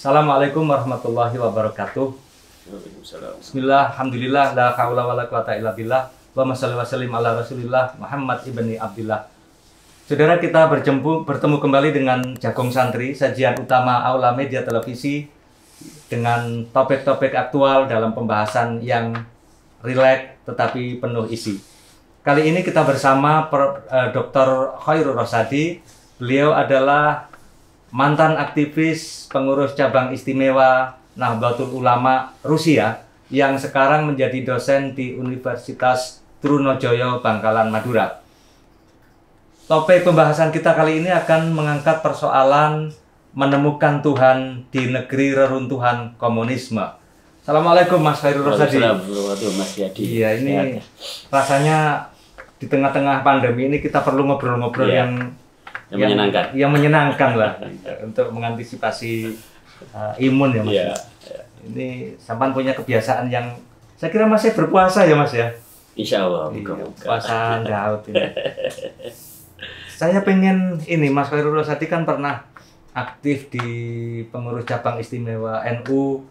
Assalamualaikum warahmatullahi wabarakatuh. Bismillah, alhamdulillah, la haula wala quwata illa billah. Allahumma shalli wa sallim ala Rasulillah Muhammad ibni Abdillah. Saudara, kita bertemu kembali dengan Jagong Santri, sajian utama Aula Media Televisi dengan topik-topik aktual dalam pembahasan yang rileks tetapi penuh isi. Kali ini kita bersama Dr. Khairul Rosadi. Beliau adalah mantan aktivis pengurus cabang istimewa Nahdlatul Ulama Rusia yang sekarang menjadi dosen di Universitas Trunojoyo, Bangkalan, Madura. Topik pembahasan kita kali ini akan mengangkat persoalan menemukan Tuhan di negeri reruntuhan komunisme. Assalamualaikum Mas Khairul Rosadi. Assalamualaikum Mas Yadi. Iya, ini rasanya di tengah-tengah pandemi ini kita perlu ngobrol-ngobrol yang menyenangkan. Yang menyenangkan lah untuk mengantisipasi imun ya Mas. Ya. Ini sampan punya kebiasaan yang saya kira masih berpuasa ya Mas ya. Insya Allah. Puasa Daud ini. Saya pengen ini, Mas Khairul Rosadi kan pernah aktif di pengurus cabang istimewa NU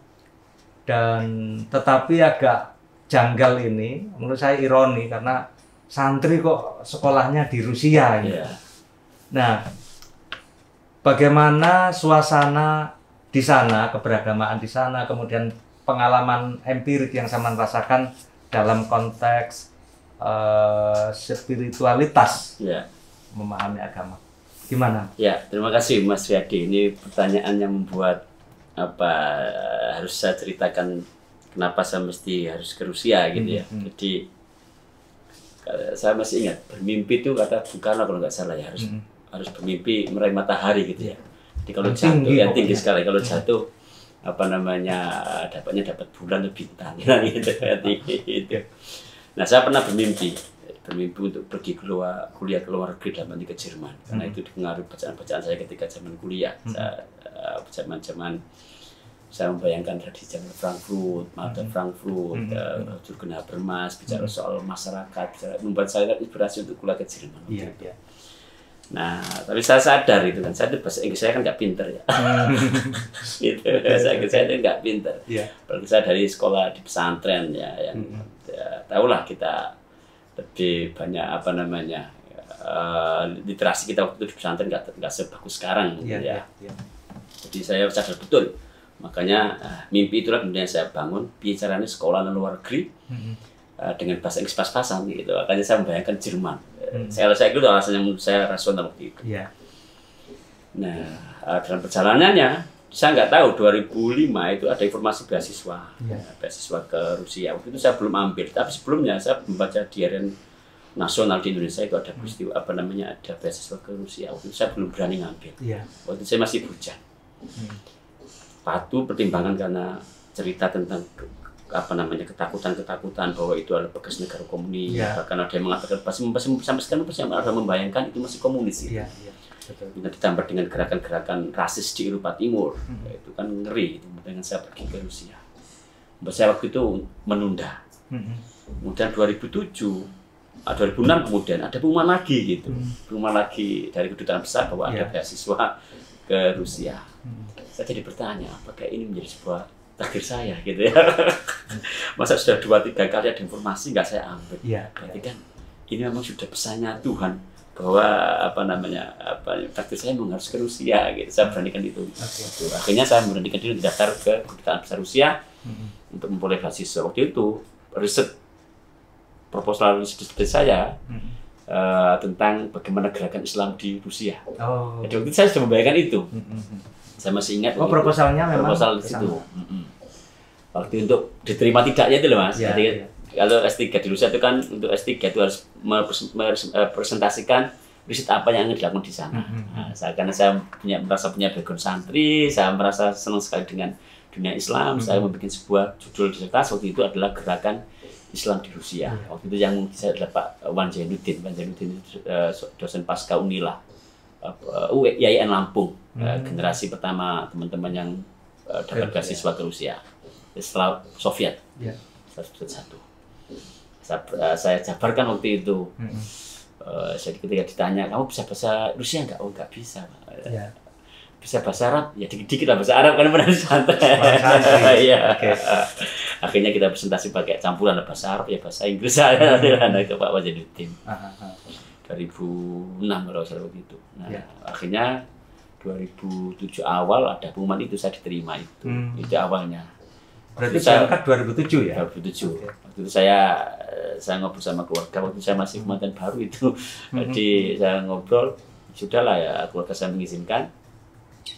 dan tetapi agak janggal ini menurut saya ironi karena santri kok sekolahnya di Rusia gitu. Nah, bagaimana suasana di sana, keberagamaan di sana, kemudian pengalaman empirik yang saya rasakan dalam konteks spiritualitas memahami agama. Gimana? Ya, terima kasih Mas Yadi. Ini pertanyaan yang membuat harus saya ceritakan kenapa saya mesti harus ke Rusia gitu ya. Jadi saya masih ingat bermimpi itu kata Bung Karno kalau nggak salah ya harus bermimpi meraih matahari gitu ya. Jadi kalau jatuh ya tinggi sekali, kalau jatuh dapatnya dapat bulan atau bintang gitu. Nah, saya pernah bermimpi untuk pergi kuliah ke luar negeri dalam ke Jerman karena itu dipengaruhi bacaan-bacaan saya ketika zaman kuliah. Zaman saya membayangkan dari zaman Frankfurt, Jürgen Habermas, bicara soal masyarakat, membuat saya inspirasi untuk kuliah ke Jerman. Nah, tapi saya sadar itu kan, bahasa Inggris saya kan nggak pinter ya. Gitu, bahasa Inggris saya itu nggak pinter. Apalagi saya dari sekolah di pesantren ya, yang tahulah kita lebih banyak literasi kita waktu itu di pesantren nggak sebagus sekarang ya. Jadi saya sadar betul. Makanya mimpi itulah kemudian saya bangun bicaranya sekolah luar negeri dengan bahasa Inggris pas-pasan gitu. Makanya saya membayangkan Jerman. Saya itu alasan yang menurut saya rasional waktu itu. Nah, dalam perjalanannya saya nggak tahu 2005 itu ada informasi beasiswa ke Rusia. Waktu itu saya belum ambil, tapi sebelumnya saya membaca di harian nasional di Indonesia itu ada peristiwa ada beasiswa ke Rusia. Waktu itu saya belum berani ngambil. Waktu itu saya masih bujang. Patuh pertimbangan karena cerita tentang ketakutan bahwa itu adalah bekas negara komunis. Bahkan ada yang mengatakan sampai sekarang masih ada membayangkan itu masih komunis. Dengan ditambah dengan gerakan-gerakan rasis di Eropa Timur, itu kan ngeri. Dengan saya pergi ke Rusia, saya waktu itu menunda. Kemudian 2006 kemudian ada pengumuman lagi gitu, pengumuman lagi dari kedutaan besar bahwa ada beasiswa ke Rusia. Saya jadi bertanya, apakah ini menjadi sebuah takdir saya gitu ya? Masa sudah 2-3 kali ada informasi nggak saya ambil? Berarti kan ini memang sudah pesannya Tuhan bahwa takdir saya memang harus ke Rusia gitu. Saya beranikan itu. Akhirnya saya memberanikan diri daftar ke kedutaan besar Rusia untuk memperoleh beasiswa. Waktu itu proposal riset saya tentang bagaimana gerakan Islam di Rusia. Jadi waktu itu saya sudah membayangkan itu. Saya masih ingat. Proposalnya memang proposal di situ. Waktu untuk diterima tidaknya itu loh Mas. Jadi kalau S3 di Rusia itu kan untuk S3 itu harus merepresentasikan riset apa yang ingin dilakukan di sana. Karena saya merasa punya background santri, saya merasa senang sekali dengan dunia Islam. Saya membuat sebuah judul disertasi waktu itu adalah gerakan Islam di Rusia. Waktu itu yang saya adalah Pak Wan Zainuddin. Wan Zainuddin dosen pasca Unila UIN Lampung, generasi pertama teman-teman yang dapat beasiswa ke Rusia setelah Soviet. Saya jabarkan waktu itu. Saya ketika ditanya, kamu bisa bahasa Rusia nggak? Oh nggak bisa. bisa bahasa Arab, ya dikit-dikit lah bahasa Arab, karena benar santai. Iya. Akhirnya kita presentasi pakai campuran bahasa Arab, ya bahasa Inggris saya. Nah, itu Pak Wajaduddin. 2006 kalau salah begitu. Nah, akhirnya 2007 awal ada pengumuman itu, saya diterima itu. Itu awalnya. Berarti saya berangkat 2007 ya? 2007. Waktu itu saya ngobrol sama keluarga, waktu saya masih kematian baru itu. Jadi saya ngobrol, sudahlah ya keluarga saya mengizinkan.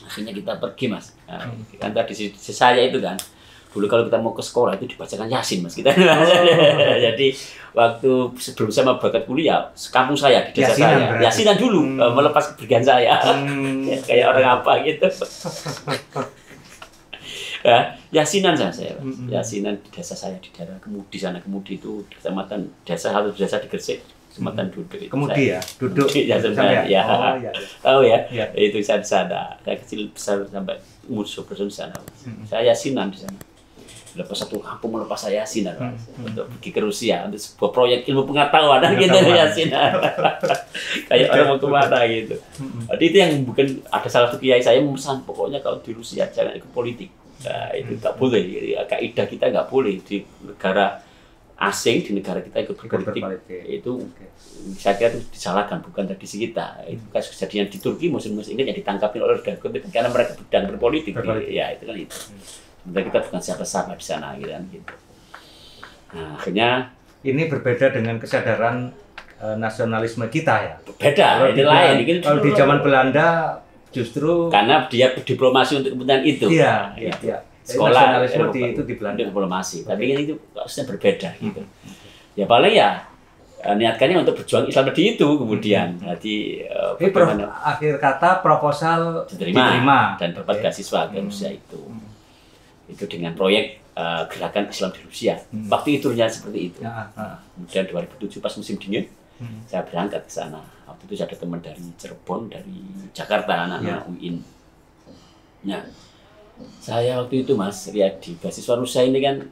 Akhirnya kita pergi, Mas. Nah, kan tadi saya itu kan, dulu kalau kita mau ke sekolah itu dibacakan Yasin, Mas, kita. Jadi waktu sebelum saya mau berangkat kuliah, kampung saya di desa saya, Yasinan dulu, melepas kepergian saya. Kayak orang apa gitu. Ya, Yasinan saya. Yasinan di desa saya, di daerah Kemudi sana. Kemudi itu kecamatan desa, satu desa di Gresik. Kecamatan Duduk itu. Kemudi ya? Duduk ya, ya? Ya. Oh, ya. Tahu ya? Itu saya di sana. Saya kecil besar sampai umur 10 tahun di sana. Saya Yasinan di sana. Lepas satu kampung melepas saya Yasinan, untuk pergi ke Rusia untuk sebuah proyek ilmu pengetahuan gitu Yasinan. Kayak orang mau kemana gitu. Jadi itu yang bukan, ada salah satu kiai saya memesan, pokoknya kalau di Rusia jangan ikut politik. Nah, itu nggak boleh. Jadi kaidah kita nggak boleh di negara asing, di negara kita ikut berpolitik. Itu saya kira itu disalahkan, bukan tradisi kita. Itu kasus kejadian di Turki musim-musim ini yang ditangkapin oleh karena mereka sedang berpolitik. Ya itu kan itu. Sebenarnya kita bukan siapa-siapa di sana gitu kan. Nah, akhirnya ini berbeda dengan kesadaran nasionalisme kita ya. Beda, ini lain. Kalau di zaman Belanda justru karena dia berdiplomasi untuk kepentingan itu. Iya. Sekolah itu di Belanda diplomasi, tapi kan itu kasusnya berbeda gitu. Ya paling ya niatkannya untuk berjuang Islam tadi itu kemudian. Jadi akhir kata proposal diterima dan dapat beasiswa ke Rusia itu. Itu dengan proyek gerakan Islam di Rusia. Waktu itu seperti itu. Kemudian 2007 pas musim dingin, saya berangkat ke sana. Waktu itu saya ada teman dari Cirebon, dari Jakarta, anak-anak UIN. Nah, saya waktu itu, Mas, lihat di beasiswa Rusia ini kan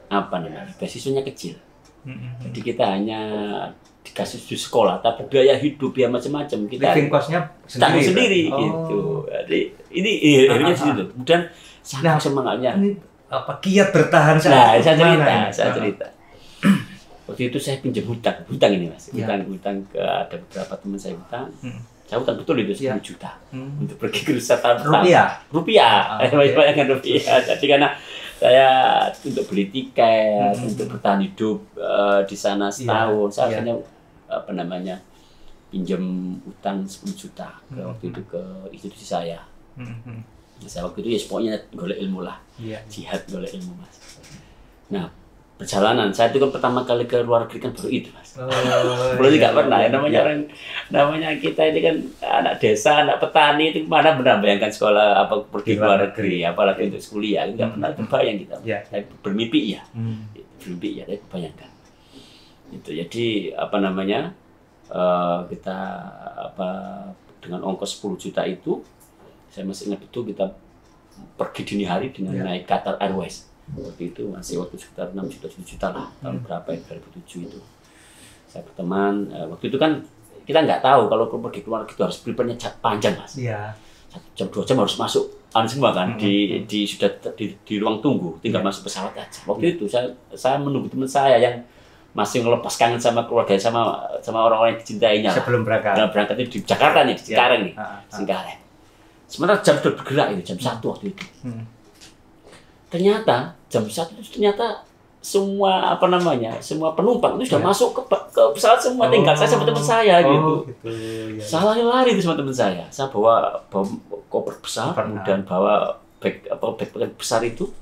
apa namanya? Beasiswanya kecil. Jadi kita hanya dikasih di sekolah, tapi biaya hidup ya macam-macam kita. Living cost-nya sendiri gitu. Jadi ini akhirnya situ. Kemudian saya semangatnya. Ini apa kiat bertahan saya cerita. Waktu itu saya pinjam hutang ini, Mas. Hutang ke ada beberapa teman saya hutang. Saya hutang betul itu 10 juta untuk pergi ke wisata rupiah. Bayangkan rupiah. Jadi karena saya untuk beli tiket, untuk bertahan hidup di sana setahun, saya akhirnya pinjam utang 10 juta waktu itu ke institusi saya. Saya waktu itu ya pokoknya golek ilmu lah, jihad golek ilmu, Mas. Nah, perjalanan saya itu kan pertama kali ke luar negeri kan baru itu, Mas. Belum nggak pernah. Namanya kita ini kan anak desa, anak petani, itu mana benar bayangkan sekolah apa pergi luar negeri, apalagi untuk kuliah, nggak pernah terbayang kita. Saya bermimpi tapi bayangkan. Itu jadi kita dengan ongkos 10 juta itu, saya masih ingat betul kita pergi dini hari dengan naik Qatar Airways. Waktu itu masih sekitar 6 juta 7 juta lah, tahun berapa ya, 2007 itu. Saya berteman, waktu itu kan kita nggak tahu kalau pergi keluar itu harus prepare-nya panjang, Mas. 1 jam 2 jam harus masuk semua kan sudah di ruang tunggu, tinggal masuk pesawat aja. Waktu itu saya menunggu teman saya yang masih ngelepas kangen sama keluarga, sama orang-orang yang dicintainya. Sebelum berangkat itu di Jakarta nih, di Cikarang nih, Singkareng. Sementara jam sudah bergerak itu, jam 1 waktu itu. Ternyata jam 1 itu semua semua penumpang itu sudah masuk ke pesawat semua, tinggal saya sama teman saya gitu. Saya lari itu sama teman saya. Saya bawa koper besar, kemudian bawa bag besar itu.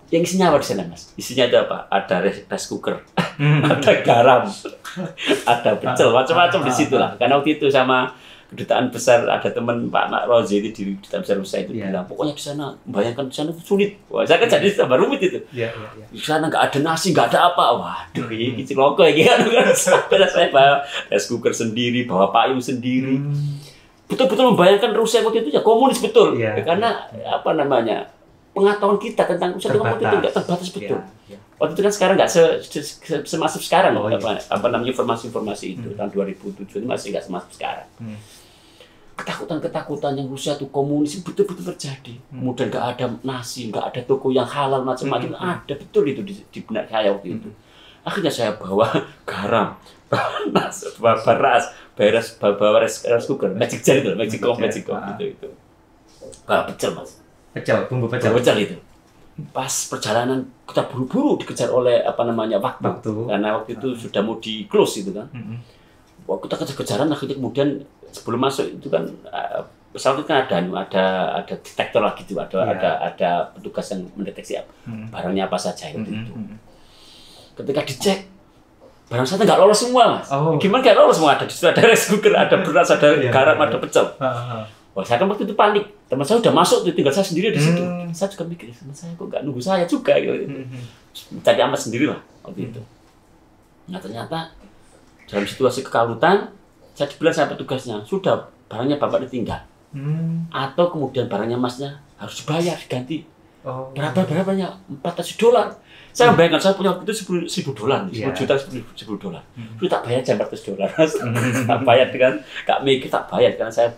Yang isinya apa di sana, Mas? Isinya ada apa? Ada rice cooker, ada garam, ada pecel, macam-macam di situ lah. Karena waktu itu sama kedutaan besar ada teman Pak Mak Rozi itu di kedutaan besar Rusia itu bilang pokoknya di sana, bayangkan di sana sulit. Wah, saya kan jadi tambah rumit itu. Di sana nggak ada nasi, nggak ada apa. Waduh, ini ciloko ya kan. Saya bawa rice cooker sendiri, bawa payung sendiri. Betul-betul membayangkan Rusia waktu itu ya komunis betul. Karena pengetahuan kita tentang Rusia itu waktu itu nggak terbatas betul. Waktu itu kan sekarang nggak semasif sekarang informasi-informasi itu tahun 2007 itu masih nggak semasif sekarang. ketakutan yang Rusia itu komunis betul-betul terjadi. Kemudian nggak ada nasi, nggak ada toko yang halal macam-macam. Ada betul itu di benak saya waktu itu. Akhirnya saya bawa garam, beras, bawa rice cooker, magic jar itu, magic comb gitu. Bawa pecel mas. Bumbu pecel. Itu. Pas perjalanan kita buru-buru dikejar oleh waktu. Karena waktu itu sudah mau di close itu kan. Waktu kita kejar-kejaran akhirnya kemudian sebelum masuk itu kan pesawat itu kan ada detektor lagi tuh, ada petugas yang mendeteksi barangnya apa saja itu. Ketika dicek barang saya nggak lolos semua mas. Gimana nggak lolos semua? Ada rice cooker, ada beras, ada garam, ada pecel. Wah, saya kan waktu itu panik. Teman saya udah masuk tuh, tinggal saya sendiri di situ. Saya juga mikir, teman saya kok nggak nunggu saya juga gitu. Cari amat sendiri lah waktu itu. Nah ternyata dalam situasi kekalutan, saya dibilang sama petugasnya, sudah barangnya bapak ditinggal. Atau kemudian barangnya masnya harus dibayar, diganti. Berapanya? $400. Saya bayangkan, saya punya waktu itu $1000, $10 juta. Sudah tak bayar aja $400. Tak bayar dengan, gak mikir tak bayar, karena saya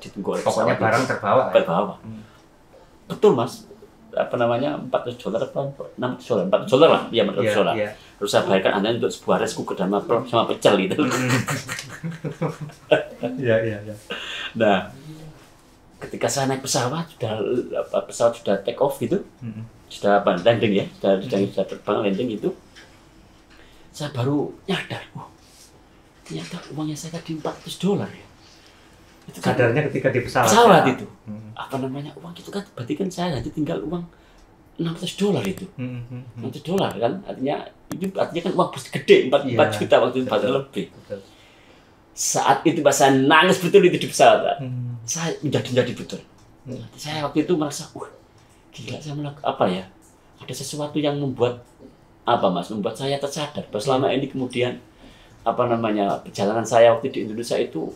ditunggu oleh pokoknya barang terbawa. Betul mas, $400 apa $600 lah, iya $400. Terus saya bayarkan Anda untuk sebuah rice cooker sama pecel gitu. Nah, ketika saya naik pesawat sudah take off gitu, sudah landing ya, sudah terbang landing itu, saya baru nyadar, ternyata uangnya saya tadi $400 ya. Itu kan sadarnya ketika di pesawat itu, uang itu kan berarti kan saya nanti tinggal uang $600 itu, $600 kan, artinya kan uang gede, 4 juta waktu itu, 4 lebih. Saat itu saya nangis betul itu di pesawat, saya menjadi betul. Saya waktu itu merasa, gila, saya ada sesuatu yang membuat membuat saya tersadar bahwa selama ini kemudian perjalanan saya waktu di Indonesia itu,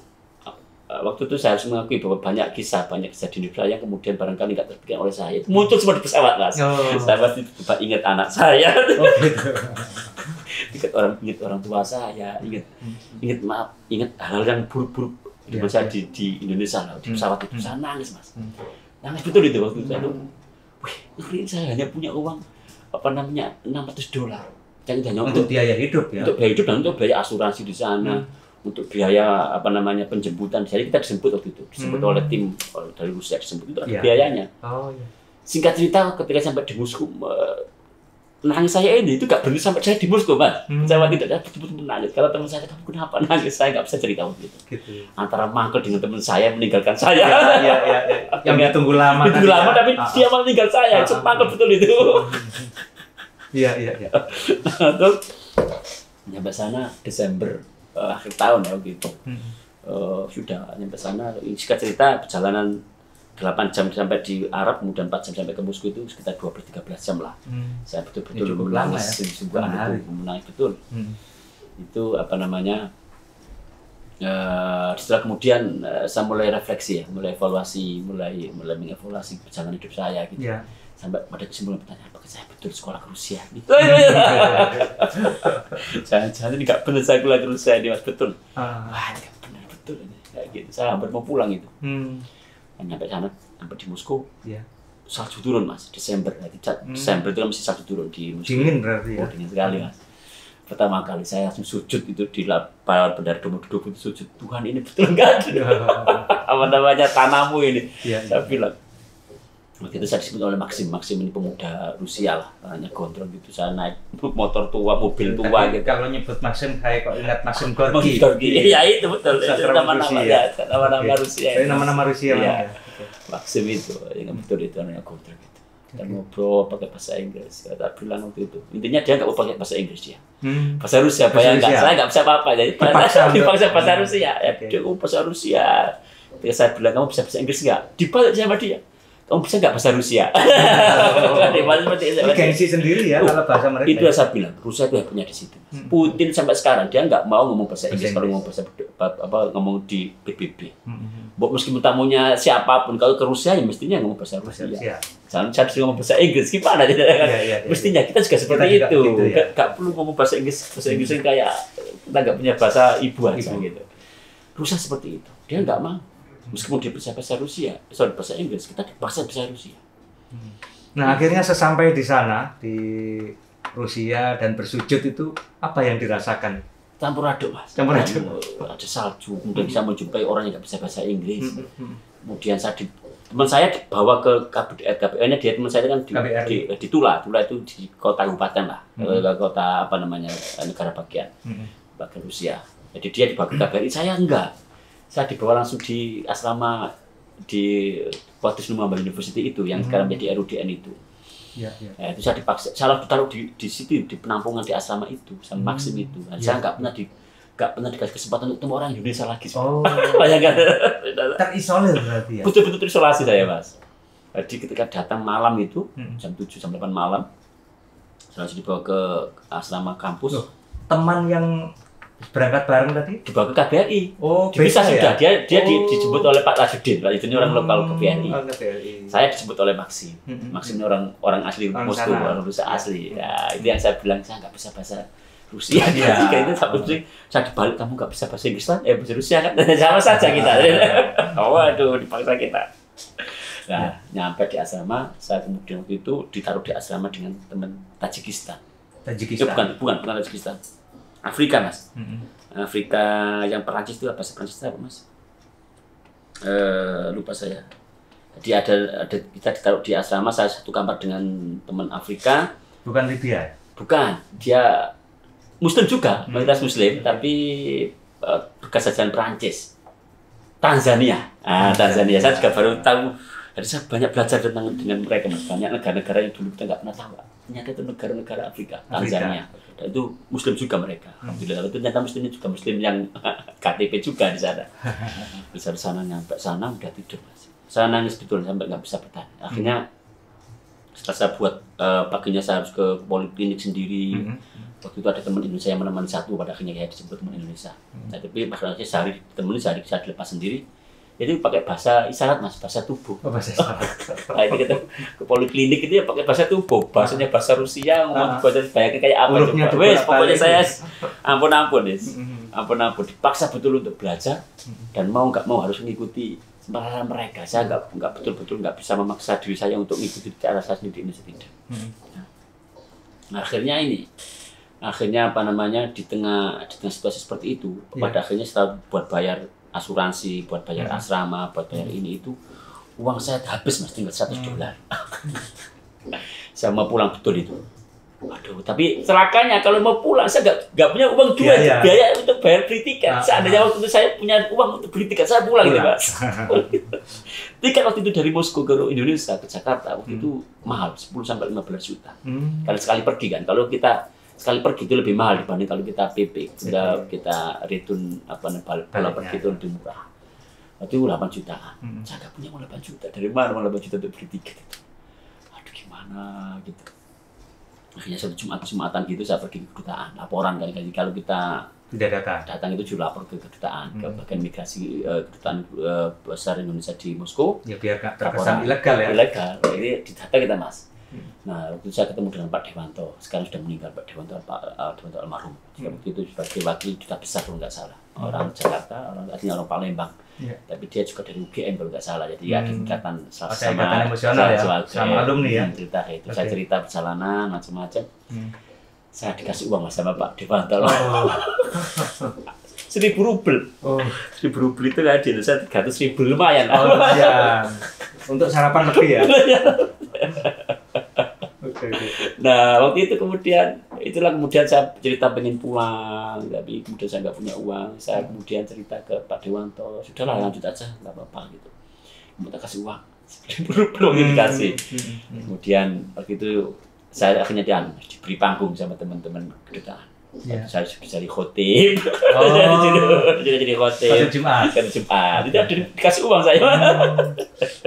waktu itu saya harus mengakui bahwa banyak kisah di Indonesia yang kemudian barangkali nggak terpikirkan oleh saya, itu muncul semua di pesawat mas. Saya pasti coba ingat anak saya, ingat orang tua saya, ingat hal-hal yang buruk-buruk di masa di Indonesia lah, di pesawat itu saya nangis mas, nangis betul itu waktu itu. Wih, saya hanya punya uang $600 yang hanya untuk biaya hidup ya, untuk biaya hidup dan untuk biaya asuransi di sana, untuk biaya penjemputan. Jadi kita dijemput waktu itu, dijemput oleh tim dari Rusia, dijemput itu ada biayanya. Singkat cerita, ketika sampai di Moskow, nangis saya itu gak berhenti sampai saya di Moskow mas. Saya tidak betul-betul menangis. Kalau teman saya, kamu kenapa nangis? Saya nggak bisa cerita waktu itu. Antara mangkel dengan teman saya meninggalkan saya. Yang ditunggu lama. Tapi dia malah meninggal saya. Itu mangkel betul itu. Iya. Terus nyampe sana Desember akhir tahun ya gitu. Sudah nyampe sana. Singkat cerita perjalanan 8 jam sampai di Arab, kemudian 4 jam sampai ke Moskow itu sekitar 12-13 jam lah. Saya betul-betul menangis menangis betul. Itu setelah kemudian saya mulai refleksi ya, mulai evaluasi, mulai mengevaluasi perjalanan hidup saya gitu. Sampai pada kesimpulan pertanyaan, apakah saya betul sekolah ke Rusia gitu. Jangan-jangan ini nggak benar saya kuliah ke Rusia ini mas, betul. Wah ini nggak benar betul ini kayak gitu. Saya hampir mau pulang itu. Sampai sana, sampai di Moskow, salju turun mas, Desember itu kan masih salju turun di Moskow. Dingin berarti ya? Dingin sekali mas. Pertama kali saya langsung sujud itu di lapangan Bandara Domo duduk itu sujud, Tuhan ini betul nggak? Tanahmu ini. Saya bilang, waktu itu saya disebut oleh Maxim ini pemuda Rusia lah, hanya gondrong gitu. Saya naik motor tua, mobil tua gitu. Kalau nyebut Maxim, kayak kok ingat Maxim Gorky. Iya itu betul, itu nama-nama Rusia. Nama-nama Rusia. Maxim itu, yang betul itu namanya gondrong gitu. Kita ngobrol pakai bahasa Inggris, kata bilang waktu itu. Intinya dia nggak mau pakai bahasa Inggris dia. Bahasa Rusia, bayangkan saya nggak bisa apa-apa, jadi dipaksa bahasa Rusia. Dia ngomong bahasa Rusia. Ketika saya bilang kamu bisa bahasa Inggris nggak? Dibalik sama dia. Kamu bisa nggak bahasa Rusia? Gengsi sendiri ya kalau bahasa mereka. Itu yang saya bilang, Rusia itu punya di situ. Putin sampai sekarang dia nggak mau ngomong bahasa Inggris kalau ngomong ngomong di PBB. Meskipun tamunya siapapun, kalau ke Rusia ya mestinya ngomong bahasa Rusia. Jangan saya ngomong bahasa Inggris gimana? Mestinya kita juga seperti itu. Nggak perlu ngomong bahasa Inggris yang kayak kita nggak punya bahasa ibu aja gitu. Rusia seperti itu, dia nggak mau. Meskipun dia bisa bahasa Rusia, sorry bahasa Inggris, kita dipaksa bahasa Rusia. Nah akhirnya sesampai di sana di Rusia dan bersujud itu apa yang dirasakan? Campur aduk mas. Campur aduk. Ada salju, kemudian bisa menjumpai orang yang nggak bisa bahasa Inggris. Kemudian teman saya dibawa ke KBR-nya dia teman saya kan di Tula itu di kota kabupaten lah, kota apa namanya negara bagian Rusia. Jadi dia dibawa ke KBRI, saya enggak. Saya dibawa langsung di asrama di Wadus Lumaba University itu yang sekarang menjadi RUDN itu. Ya. Nah, itu saya dipaksa, saya ditaruh di situ di penampungan di asrama itu sama Maxim itu. Dan saya nggak pernah dikasih kesempatan untuk ketemu orang Indonesia lagi. Oh. Bayangkan. Terisolir berarti ya. Betul-betul terisolasi saya mas. Jadi ketika datang malam itu jam 7 jam 8 malam, saya langsung dibawa ke asrama kampus. Teman yang berangkat bareng tadi dibawa ke KBRI. Oh, bisa sudah. Ya? Dia dijemput oleh Pak Rajudin. Pak Rajudin ini orang lokal KBRI. Saya dijemput oleh Maxim. Maxim ini orang asli Moskow, orang Rusia asli. Ya, itu yang saya bilang saya nggak bisa bahasa Rusia. Ketika itu saya dibalik, kamu nggak bisa bahasa Inggris kan? Bahasa Rusia kan? Sama saja kita. Waduh, dipaksa kita. Nah, nyampe di asrama, saya kemudian waktu itu ditaruh di asrama dengan teman Tajikistan. Bukan Tajikistan. Afrika mas, Afrika yang Perancis itu bahasa Perancis apa mas? Lupa saya. Jadi ada kita ditaruh di asrama, saya satu kamar dengan teman Afrika. Bukan Libya? Bukan, dia Muslim juga, mayoritas Muslim, tapi berkesajian Perancis. Tanzania, Tanzania. Saya juga baru tahu. Jadi saya banyak belajar dengan mereka mas. Banyak negara-negara yang dulu kita nggak pernah tahu. Ternyata itu negara-negara Afrika, Tanzania. Dan itu Muslim juga mereka. Alhamdulillah itu ternyata Muslimnya juga Muslim yang KTP juga di sana. Bisa di sana nyampe sana udah tidur mas. Saya nangis betul sampai nggak bisa bertahan. Akhirnya setelah saya buat paginya saya harus ke poliklinik sendiri. Waktu itu ada teman Indonesia yang menemani satu, pada akhirnya saya disebut teman Indonesia. Nah, tapi maksudnya sehari ditemani, sehari saya dilepas sendiri. Jadi pakai bahasa isyarat mas, bahasa tubuh. Bahasa isyarat. Nah, itu kita ke poliklinik itu ya pakai bahasa tubuh, bahasanya bahasa Rusia, ngomong bahasa bayangin kayak apa coba. Wes, pokoknya saya ampun dipaksa betul untuk belajar dan mau nggak mau harus mengikuti sembarangan mereka. Saya nggak betul-betul nggak bisa memaksa diri saya untuk mengikuti cara saya sendiri ini tidak. Nah, akhirnya apa namanya di tengah situasi seperti itu, pada akhirnya setelah buat bayar asuransi, buat bayar asrama, buat bayar ini itu, uang saya habis mas, tinggal $100. Saya mau pulang betul itu. Waduh, tapi celakanya kalau mau pulang saya nggak punya uang biaya untuk bayar beli tiket. Seandainya waktu itu saya punya uang untuk beli tiket, saya pulang gitu mas. Tiket waktu itu dari Moskow ke Indonesia ke Jakarta waktu itu mahal 10 sampai 15 juta. Kalau sekali pergi kan, kalau kita sekali pergi itu lebih mahal dibanding kalau kita PP, kita return bola pergi itu lebih murah. Waktu itu 8 jutaan. Saya nggak punya uang 8 juta. Dari mana uang 8 juta untuk beli tiket itu? Aduh gimana gitu. Akhirnya satu Jumatan gitu saya pergi ke kedutaan, laporan kan kalau kita tidak datang itu juga lapor ke kedutaan, ke bagian migrasi kedutaan besar Indonesia di Moskow. Ya biar nggak terkesan ilegal ya. Ilegal, ini didata kita mas. Nah, waktu itu saya ketemu dengan Pak Dewanto, sekarang sudah meninggal Pak Dewanto, Dewanto almarhum. Waktu itu sebagai wakil duta besar kalau nggak salah, orang Jakarta, aslinya orang Palembang, tapi dia juga dari UGM kalau nggak salah, jadi ada ikatan sama emosional ya, sama alumni ya. Cerita itu, saya cerita perjalanan macam-macam. Saya dikasih uang sama Pak Dewanto. 1.000 rubel. 1.000 rubel itu kan di Indonesia 300.000 lumayan. Ya. Untuk sarapan lebih ya. Nah waktu itu kemudian saya cerita pengen pulang, tapi kemudian saya nggak punya uang. Saya kemudian cerita ke Pak Dewanto, sudahlah lanjut aja, nggak apa-apa gitu. Kita kasih uang, 1.000 belum dikasih. Kemudian waktu itu saya akhirnya diberi panggung sama teman-teman kedutaan. Saya jadi khotib, jadi khotib Jumat, itu dikasih uang saya.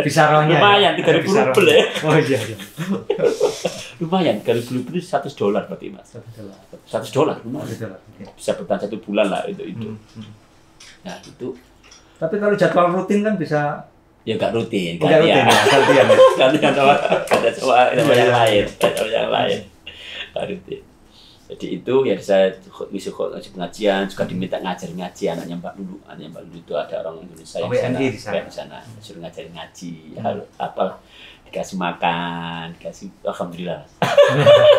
Bisa lumayan 3.000 rubel ya. Oh iya. Lumayan, 3.000 rubel itu $100 berarti mas. $100 lumayan. Bisa bertahan 1 bulan lah itu. Nah itu. Tapi kalau jadwal rutin kan bisa. Ya nggak rutin, gantian sama yang lain, rutin. Jadi itu ya saya ngisi pengajian, juga diminta ngajarin ngaji anaknya Mbak Lulu. Anaknya Mbak Lulu itu ada orang Indonesia yang di sana, suruh ngajarin ngaji, apa dikasih makan, dikasih alhamdulillah.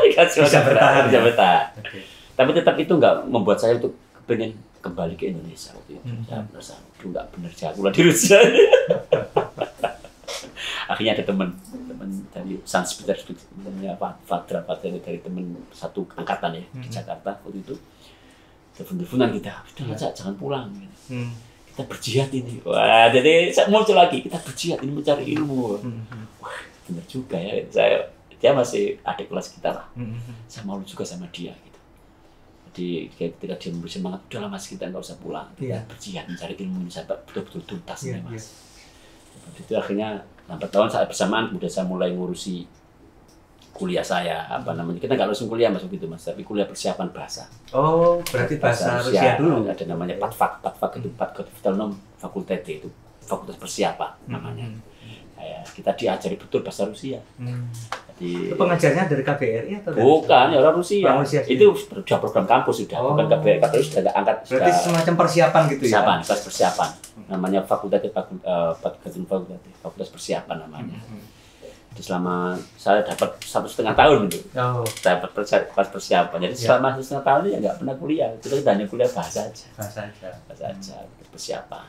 Dikasih bisa bertahan. Okay. Tapi tetap itu nggak membuat saya untuk pengen kembali ke Indonesia waktu itu. Saya merasa itu nggak benar jago di Rusia. Akhirnya ada teman dari Sans Petersburg, namanya Fadra dari teman satu angkatan ya di Jakarta waktu itu. Telepon-teleponan kita, udah jangan pulang. Kita berjihad ini. Wah, jadi saya muncul lagi, kita berjihad ini mencari ilmu. Wah, benar juga ya. Dia masih adik kelas kita lah. Saya malu juga sama dia gitu. Jadi ketika dia memberi semangat, udahlah mas kita nggak usah pulang. Kita berjihad mencari ilmu ini sampai betul-betul tuntas ini mas. Itu akhirnya lambat tahun saat bersamaan kemudian saya mulai ngurusi kuliah saya kita nggak langsung kuliah mas begitu mas, tapi kuliah persiapan bahasa. Oh, berarti bahasa Rusia dulu. Ada namanya PATFAK itu Подготовительном факультете, itu fakultas persiapan namanya. Kita diajari betul bahasa Rusia. Jadi pengajarnya dari KBRI atau bukan ya orang Rusia. Itu sudah program kampus sudah, bukan KBRI sudah angkat. Berarti semacam persiapan gitu ya? Persiapan. Namanya fakultas persiapan namanya. Jadi selama saya dapat 1,5 tahun itu, dapat persiapan. Jadi selama 1,5 tahun ini ya nggak pernah kuliah, kita hanya kuliah bahasa aja, persiapan.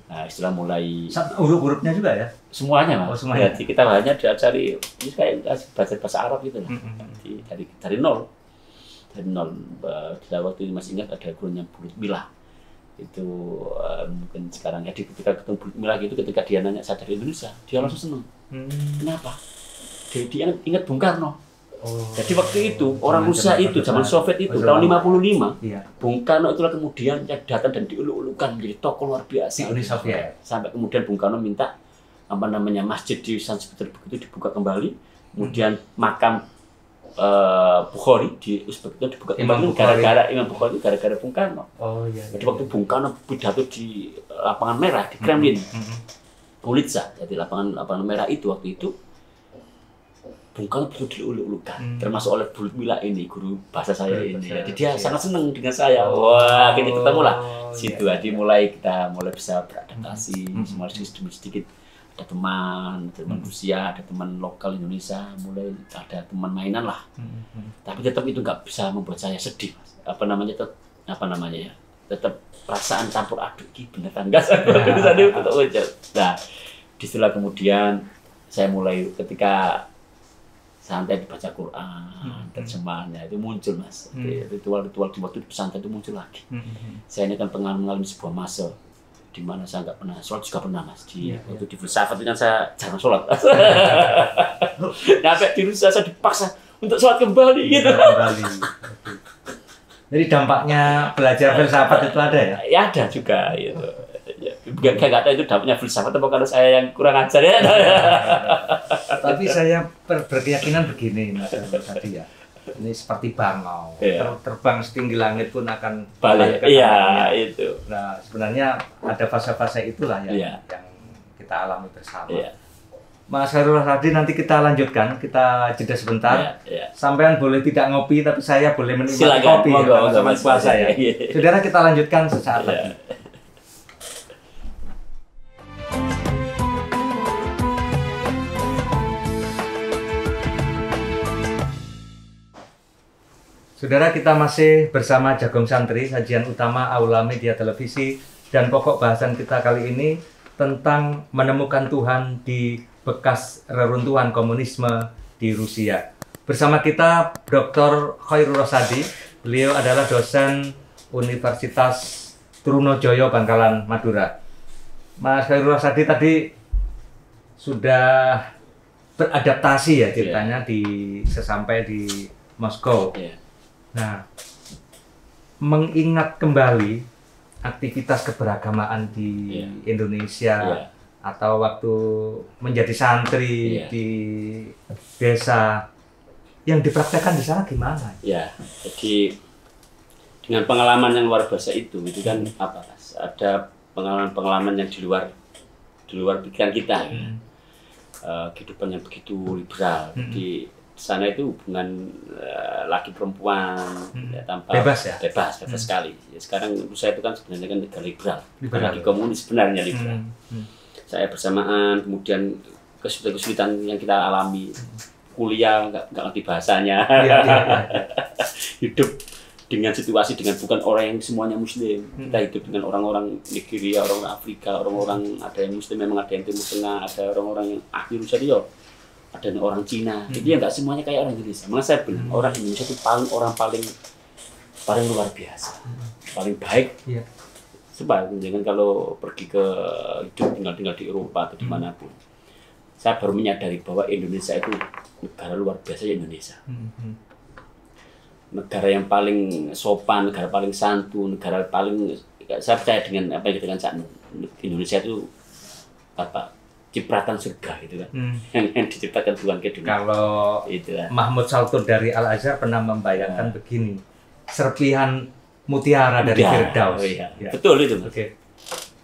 Nah, istilah mulai huruf-hurufnya juga ya? Semuanya mas. Semuanya. Jadi kita hanya diajari ini kayak belajar bahasa Arab gitu lah. Jadi dari nol. Di waktu itu masih ingat ada gurunya Bu Mila. Itu mungkin sekarang ya kita ketemu Bu Mila gitu, ketika dia nanya saya dari Indonesia, dia langsung seneng. Kenapa? Dia ingat Bung Karno. Jadi waktu itu orang Rusia itu zaman Soviet itu tahun 55, Bung Karno itulah kemudian yang datang dan diuluk-ulukan menjadi tokoh luar biasa di Uni Soviet. Sampai kemudian Bung Karno minta masjid di Sankt Petersburg itu dibuka kembali, kemudian makam Bukhari di Uzbek itu dibuka kembali gara-gara Imam Bukhari itu gara-gara Bung Karno. Jadi waktu Bung Karno pidato di lapangan merah di Kremlin, Ulitsa, jadi lapangan merah itu waktu itu Bung Karno betul diuluk-ulukan, termasuk oleh Bu Mila ini, guru bahasa saya ini. Jadi dia sangat senang dengan saya. Wah, akhirnya ketemu lah. Situ jadi kita mulai bisa beradaptasi, mulai sedikit ada teman Rusia, ada teman lokal Indonesia, mulai ada teman mainan lah. Tapi tetap itu nggak bisa membuat saya sedih, mas. Tetap perasaan campur aduk, bener kan? Nah, disitulah kemudian saya mulai ketika santai dibaca Quran, terjemahannya itu muncul mas. Ritual-ritual di waktu di pesantren itu muncul lagi. Saya ini kan mengalami sebuah masa di mana saya nggak pernah sholat, juga pernah mas. Waktu di filsafat itu kan saya jarang sholat. Sampai di Rusia saya dipaksa untuk sholat kembali gitu. Jadi dampaknya belajar filsafat itu ada ya? Ya ada juga gitu. Nggak tahu itu dampaknya filsafat atau karena saya yang kurang ajar ya. Tapi saya berkeyakinan begini mas tadi ya. Ini seperti bangau, terbang setinggi langit pun akan balik ke itu. Nah sebenarnya ada fase-fase itulah yang kita alami bersama. Mas Khairul Rasyadi, nanti kita lanjutkan, kita jeda sebentar. Sampean boleh tidak ngopi, tapi saya boleh menikmati kopi sama puasa ya. Saudara, kita lanjutkan sesaat lagi. Saudara, kita masih bersama Jagong Santri, sajian utama Aula Media Televisi, dan pokok bahasan kita kali ini tentang menemukan Tuhan di bekas reruntuhan komunisme di Rusia. Bersama kita Dr. Khairul Rasyadi, beliau adalah dosen Universitas Trunojoyo Bangkalan, Madura. Mas Khairul Rasyadi tadi sudah beradaptasi ya ceritanya sesampai di Moskow. Nah, mengingat kembali aktivitas keberagamaan di Indonesia atau waktu menjadi santri di desa, yang dipraktekkan di sana gimana? Ya, jadi dengan pengalaman yang luar biasa itu kan apa? Ada pengalaman-pengalaman yang di luar pikiran kita. Kehidupan yang begitu liberal. Di sana itu hubungan laki perempuan ya, tanpa bebas ya, bebas sekali. Ya, sekarang Rusia itu kan sebenarnya kan negara liberal, lagi komunis sebenarnya liberal. Saya bersamaan, kemudian kesulitan yang kita alami, kuliah nggak ngerti bahasanya, hidup dengan situasi dengan bukan orang yang semuanya Muslim, kita hidup dengan orang-orang Nigeria, orang Afrika, orang-orang ada yang Muslim, memang ada yang Timur Tengah, ada orang-orang yang ahli Rusia dia. Ada orang Cina, jadi ya nggak semuanya kayak orang Indonesia. Makanya saya bilang orang Indonesia itu paling luar biasa, paling baik. Sebab jangan kalau pergi ke hidup tinggal di Eropa atau dimanapun, saya baru menyadari bahwa Indonesia itu negara luar biasa. Indonesia, negara yang paling sopan, negara paling santun, negara paling, saya percaya dengan apa yang kita katakan Indonesia itu apa? Cipratan surga gitu kan, yang diciptakan Tuhan ke dunia. Kalau Mahmud Saltur dari Al Azhar pernah membayangkan begini, serpihan mutiara dari Firdaus. Betul itu.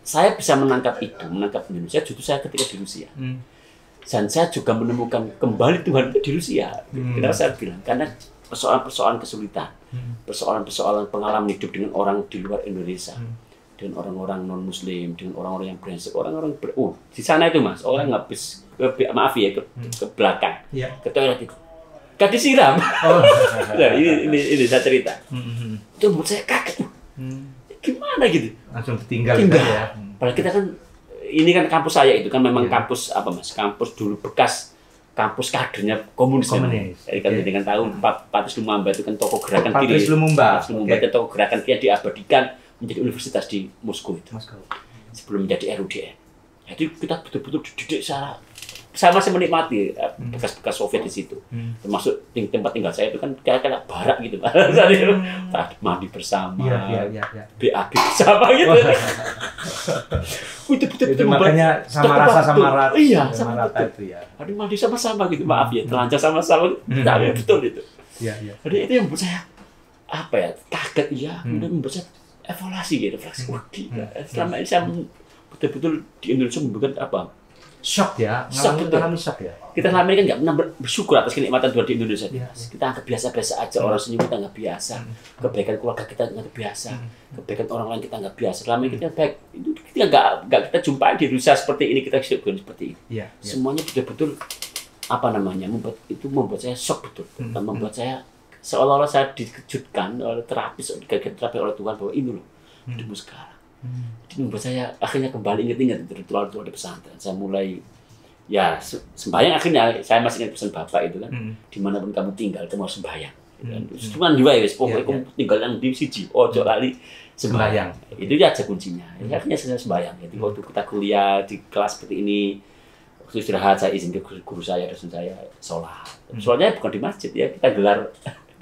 Saya bisa menangkap Indonesia justru saya ketika di Rusia. Dan saya juga menemukan kembali Tuhan di Rusia. Kenapa saya bilang? Karena persoalan-persoalan kesulitan, persoalan-persoalan pengalaman hidup dengan orang di luar Indonesia. Dengan orang-orang non-Muslim, dengan orang-orang yang brengsek, orang-orang di sana itu Mas, orang ngabis maaf ya ke belakang, ke toilet itu, gak disiram. Nah, ini saya cerita. Itu buat saya kaget. Gimana gitu? Langsung ditinggal. Ya. Padahal kita kan, ini kan kampus saya itu kan memang kampus apa Mas? Kampus dulu bekas kampus kadernya komunis. Jadi kan dengan tahun Patrice Lumumba itu kan tokoh gerakan kiri. Patrice Lumumba itu tokoh gerakan kiri diabadikan menjadi universitas di Moskow itu. Sebelum menjadi RUDN. Jadi kita betul-betul dididik secara saya masih menikmati bekas-bekas Soviet di situ. Termasuk tempat tinggal saya itu kan kayak barak gitu. Mandi bersama, BAB bersama gitu. Itu makanya sama rasa sama rata. Iya, sama rata itu ya. Aduh, mandi sama-sama gitu. Maaf ya, telanjang sama-sama. Betul itu. Jadi itu yang membuat saya apa ya, kaget ya, kemudian membuat saya evaluasi gitu, selama ini saya betul-betul di Indonesia memberikan apa? Shock ya, mengalami shock ya. Kita selama ini kan nggak pernah bersyukur atas kenikmatan Tuhan di Indonesia. Kita anggap biasa-biasa aja, orang senyum kita nggak biasa, kebaikan keluarga kita nggak biasa, kebaikan orang lain kita nggak biasa. Selama ini kita baik, itu kita nggak kita jumpai di Rusia seperti ini, kita hidup seperti ini. Semuanya betul-betul apa namanya, membuat saya shock betul, dan membuat saya seolah-olah saya dikejutkan oleh terapi oleh Tuhan bahwa ini loh hidupmu sekarang. Jadi membuat saya akhirnya kembali ingat-ingat ritual-ritual di pesantren. Saya mulai ya sembahyang, akhirnya saya masih ingat pesan Bapak itu kan, dimanapun kamu tinggal kamu harus sembahyang. Cuman juga ya, pokoknya kamu tinggal yang di siji, ojo lali sembahyang. Itu aja kuncinya. Akhirnya saya sembahyang. Jadi waktu kita kuliah di kelas seperti ini, waktu istirahat saya izin ke guru saya, dosen saya sholat. Sholatnya bukan di masjid ya, kita gelar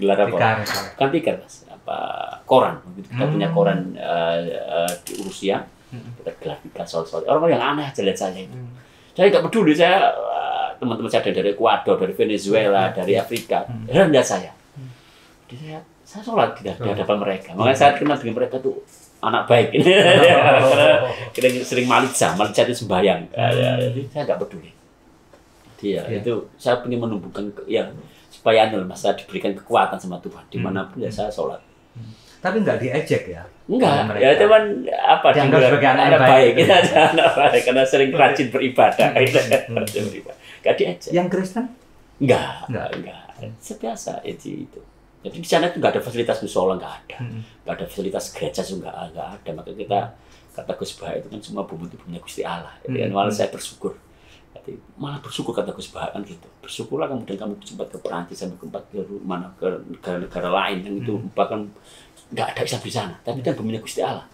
apa? Bukan tikar Mas, apa koran. Kita punya koran di Rusia, kita gelar tikar sholat. Orang yang aneh aja lihat saya itu. Saya nggak peduli, saya teman-teman saya dari Ekuador, dari Venezuela, dari Afrika, lihat saya. Jadi saya sholat di hadapan mereka. Makanya saya kenal dengan mereka tuh anak baik. Kita sering malitza itu sembahyang. Jadi saya nggak peduli. Jadi itu saya ingin menumbuhkan supaya saya diberikan kekuatan sama Tuhan dimanapun ya saya sholat. Tapi nggak diejek ya? Enggak, ya cuman apa dianggap sebagai anak baik. Kita anak baik karena sering rajin beribadah. Nggak diejek. Yang Kristen? Enggak. Sebiasa itu. Jadi di sana itu nggak ada fasilitas musola, nggak ada. Nggak ada fasilitas gereja juga nggak ada. Maka kita kata Gus Bah itu kan semua bumi itu punya Gusti Allah. Jadi malah saya bersyukur. Malah bersyukur kata Gus Bah kan gitu. Bersyukurlah kemudian kamu sempat ke Perancis, sampai ke mana ke negara-negara lain yang itu bahkan nggak ada Islam di sana, tapi kan bumi Gusti Allah.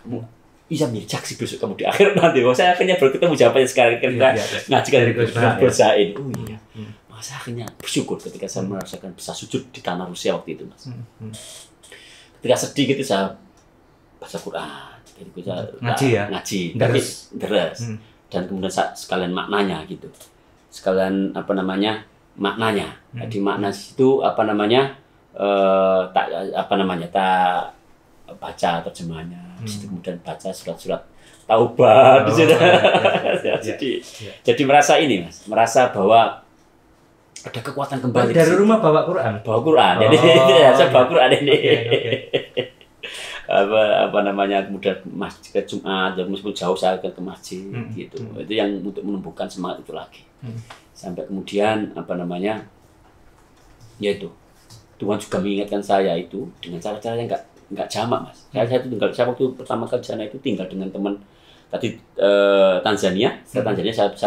Kamu bisa menjadi saksi besok kamu di akhir nanti. Saya akhirnya baru ketemu jawabannya sekarang kita ngajikan dari Gus Bah ini. Oh iya. Maka saya akhirnya bersyukur ketika saya merasakan bisa sujud di tanah Rusia waktu itu, Mas. Ketika sedih gitu saya baca Quran, jadi saya ngaji, deres. Dan kemudian sekalian maknanya gitu, sekalian apa namanya maknanya. Jadi makna itu apa namanya tak baca terjemahnya. Situ kemudian baca surat-surat taubat di situ. Jadi merasa ini Mas, merasa bahwa ada kekuatan kembali. Dari rumah bawa Quran? Bawa Quran. Oh, Jadi saya bawa Quran ini. Okay. apa namanya, kemudian masjid ke Jumat, meskipun jauh saya ke masjid gitu. Itu yang untuk menumbuhkan semangat itu lagi. Sampai kemudian apa namanya, yaitu Tuhan juga mengingatkan saya itu dengan cara-cara yang nggak jamak, Mas. Saya waktu pertama kali di sana itu tinggal dengan teman tadi Tanzania. Saya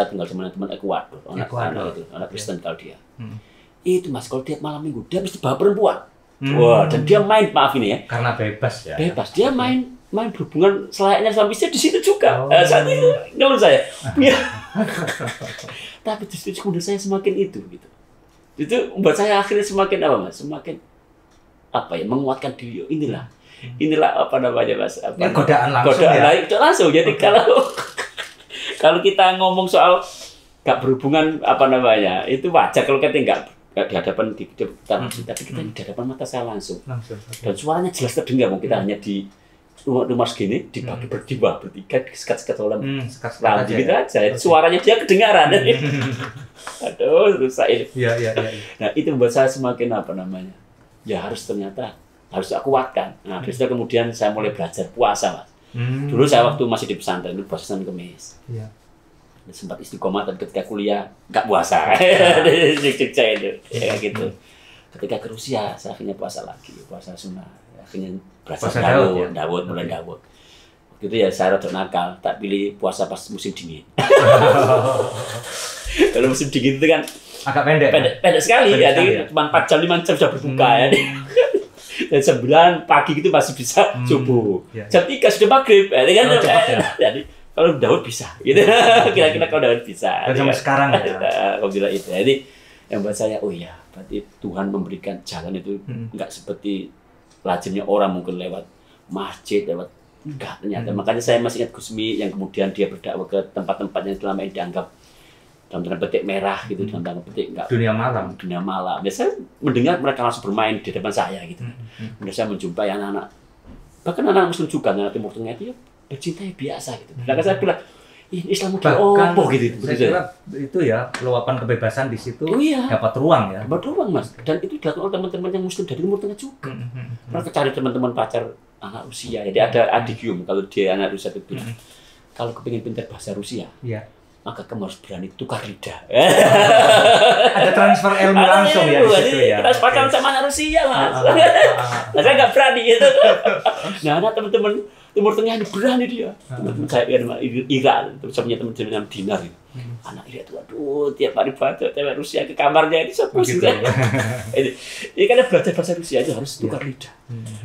tinggal dengan teman Ekuador, anak Kristen kalau dia. Itu Mas, kalau tiap malam minggu dia mesti bawa perempuan. Wah, dan dia main, maaf ini ya. Karena bebas ya. Bebas, dia main berhubungan selayaknya suami istri di situ juga. Saat itu ngeluh saya. Tapi justru kemudian saya semakin itu gitu. Itu membuat saya akhirnya semakin apa, Mas? Semakin apa ya, menguatkan diri. Inilah apa namanya, Mas? Apa, godaan langsung godaan ya. Langsung. Jadi kalau kita ngomong soal gak berhubungan apa namanya, itu wajar kalau kita nggak di hadapan di depan, tapi kita di hadapan mata saya langsung. Dan suaranya jelas terdengar. Kita hanya di rumah segini dibagi bertiga sekat-sekat dalam ranting gitu aja. Suaranya dia kedengaran. Aduh, rusak ini. Iya. Nah, itu membuat saya semakin apa namanya, ya harus aku kuatkan. Nah, terus kemudian saya mulai belajar puasa, Mas. Dulu saya waktu masih di pesantren itu puasa Senin Kemis. Iya. Sempat istiqomah, dan ketika kuliah nggak puasa. Cek-cek itu, ya gitu. Ketika ke Rusia, saya akhirnya puasa lagi, puasa sunnah. Akhirnya berasa Daud. Waktu itu ya saya rada nakal, tak pilih puasa pas musim dingin. Kalau musim dingin itu kan agak pendek sekali, jadi cuma 4 jam 5 jam sudah berbuka ya. Dan 9 pagi gitu masih bisa subuh. Jam 3 sudah maghrib, ya kan? Jadi kalau Daud bisa, gitu. Kira-kira kalau Daud bisa. Dan sampai sekarang ya. Kalau bilang itu, jadi yang buat saya, oh ya, berarti Tuhan memberikan jalan itu nggak seperti lazimnya orang mungkin lewat masjid, enggak ternyata. Makanya saya masih ingat Gusmi yang kemudian dia berdakwah ke tempat-tempat yang selama ini dianggap dalam tanda petik merah gitu, dalam tanda petik enggak dunia malam. Biasanya mendengar mereka langsung bermain di depan saya gitu. Kemudian saya menjumpai anak-anak, bahkan anak Muslim juga, anak Timur Tengah itu ya bercinta biasa gitu. Bahkan saya bilang, Islam mungkin opo gitu. Saya kira itu ya, luapan kebebasan di situ dapat ruang ya. Dapat ruang, Mas. Dan itu dilakukan oleh teman-teman yang Muslim dari Timur Tengah juga. Mereka cari teman-teman pacar anak Rusia. Jadi ada adigium kalau dia anak Rusia itu. Kalau kepingin pintar bahasa Rusia, maka kamu harus berani tukar lidah. Ada transfer ilmu langsung ya di situ ya. Kita sepakat sama anak Rusia, Mas. Nah, saya nggak berani gitu. Nah, ada teman-teman Timur Tengah ini berani dia. Teman-teman saya Irak, terus saya punya teman-teman yang Dinar gitu. Anak Irak itu, aduh, tiap hari baca cewek Rusia ke kamarnya ini saya pusing. Ini karena belajar bahasa Rusia itu harus tukar lidah.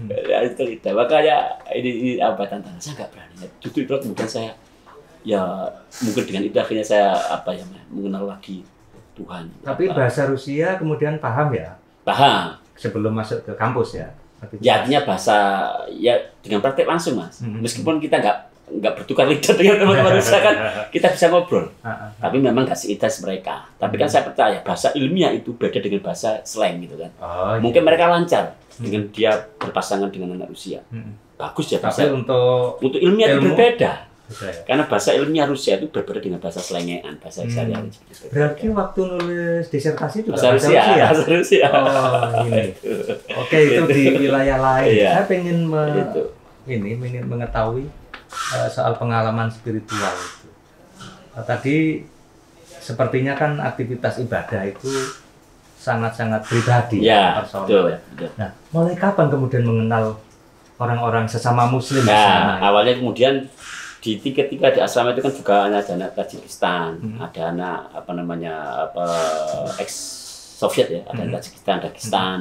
Harus tukar lidah. Makanya ini apa tantangan, saya nggak berani. Justru itu kemudian saya, ya mungkin dengan itu akhirnya saya mengenal lagi Tuhan. Tapi bahasa Rusia kemudian paham ya? Paham. Sebelum masuk ke kampus ya? Ya artinya bahasa ya dengan praktek langsung, Mas. Meskipun kita nggak bertukar lidah dengan teman-teman Rusia kan, kita bisa ngobrol. Tapi memang nggak seitas mereka. Tapi kan saya percaya bahasa ilmiah itu beda dengan bahasa slang gitu kan. Mungkin mereka lancar dengan dia berpasangan dengan anak Rusia. Bagus ya bahasa. Tapi untuk ilmiah itu berbeda. Ya? Karena bahasa ilmiah Rusia itu berbeda dengan bahasa slangean, bahasa sehari-hari. Berarti waktu nulis disertasi juga bahasa Rusia. Oh, ini. Oke, itu di wilayah lain. Saya pengen mengetahui soal pengalaman spiritual itu. Tadi sepertinya kan aktivitas ibadah itu sangat-sangat pribadi ya, betul. Nah, mulai kapan kemudian mengenal orang-orang sesama Muslim? Nah, awalnya kemudian di tiga di asrama itu kan juga ada anak Tajikistan, ada anak ex Soviet ya, ada anak Tajikistan, Dagestan,